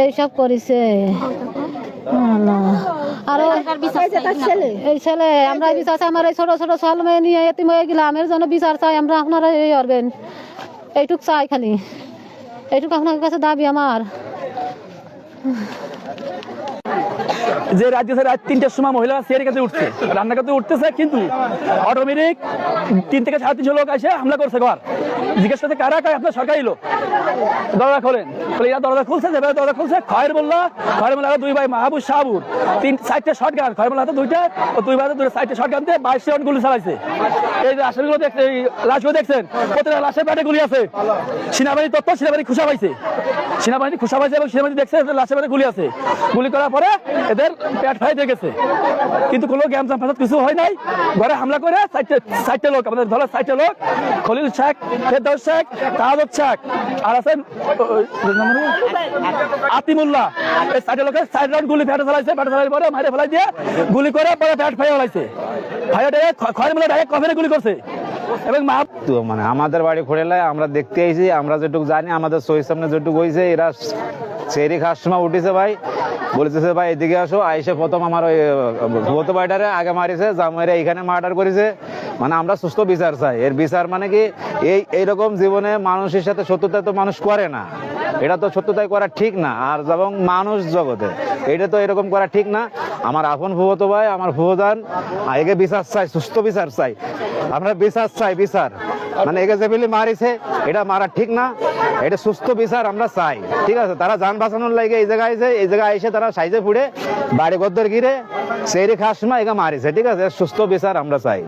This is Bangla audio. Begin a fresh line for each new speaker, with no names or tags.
এইসব করেছে আরো এই ছেলে আমরা বিচার চাই, আমার এই ছোট ছোট ছেলে মেয়ে নিয়ে এতিম হয়ে গেলাম, এর জন্য বিচার চাই আমরা। আপনারা এই করবেন, এইটুক চাই, খালি এইটুক আপনার কাছে দাবি আমার।
যে রাজ্যে রাত 3টার সময় মহিলা চেয়ারের কাছে উঠছে, রান্না করতে উঠতেছে, কিন্তু অটোমেটিক 3 থেকে 3.5 লোক এসে হামলা করছে। ঘর জিজ্ঞেস করতে কারা কায়, আপনার সরকারি লোক। দরজা খোলেন, এরা দরজা খুলছে, যেভাবে দরজা খুলছে, খয়ের মোল্লা 2 ভাই মাহবুব শাহাবুর 3-4টে শর্ট গান, খয়ের মোল্লা হাতে 2টা ও 2 ভাই 4টে শর্ট গান দিয়ে 22 রাউন্ড গুলি চালাইছে। এই যে লাশগুলো দেখছেন, এই লাশগুলো দেখছেন, প্রত্যেকটা লাশের পেটে গুলি আছে। সেনাবাহিনী তথ্য, সেনাবাহিনী খুশা পাইছে, সেনাবাহিনী খুশা পাইছে এবং সেনাবাহিনী দেখছে লাশের পেটে গুলি আছে। গুলি করার পরে এদের পেট ফাই দিয়ে গেছে, কিন্তু কোনো গ্যামজাম ফাসাদ কিছু হয় নাই। ঘরে হামলা করে 4টে লোক, আমাদের ধরো 4টে লোক, খলিল শেখ, ফেরদৌস শেখ, তাহাদুদ শেখ আর আছেন আতিমুল্লাহ। এই 4টে লোকের 4 রাউন্ড গুলি ফেটে চালাইছে। ফেটে চালার পরে মারে ফেলাই দিয়ে গুলি করে পরে পেট ফাই ফেলাইছে। ফাইয়াটে খয়ের মোল্লা ডাইরেক্ট কফিনে গুলি করছে। এবং
মানে আমাদের বাড়ি খোড়েলায় আমরা দেখতে আইছি, আমরা যেটুকু জানি, আমাদের চোখের সামনে যেটুকু হয়েছে, এরা চেরি খাওয়ার সময় উঠেছে ভাই, বলতেছে ভাই এদিকে আসো। আইসে প্রথম আমার ওই ভূত বাইটারে আগে মারিছে, জামাইরা এইখানে মার্ডার করেছে। মানে আমরা সুস্থ বিচার চাই। এর বিচার মানে কি, এইরকম জীবনে মানুষের সাথে শত্রুতা তো মানুষ করে না, এটা তো সত্যতাই করা ঠিক না। আর যেমন মানুষ জগতে এটা তো এরকম করা ঠিক না। আমার আপন ভুবত ভাই, আমার ভুবদান, একে বিচার চাই, সুস্থ বিচার চাই। আমরা বিচার চাই, বিচার মানে একে যে ফেলে মারিছে এটা মারা ঠিক না, এটা সুস্থ বিচার আমরা চাই। ঠিক আছে, তারা যান বাঁচানোর লাগে এই জায়গায় আইছে, এই জায়গায় এসে তারা সাইজে ফুড়ে বাড়ি গদ্দর গিরে সেরি খাস সময় একে মারিছে। ঠিক আছে, সুস্থ বিচার আমরা চাই।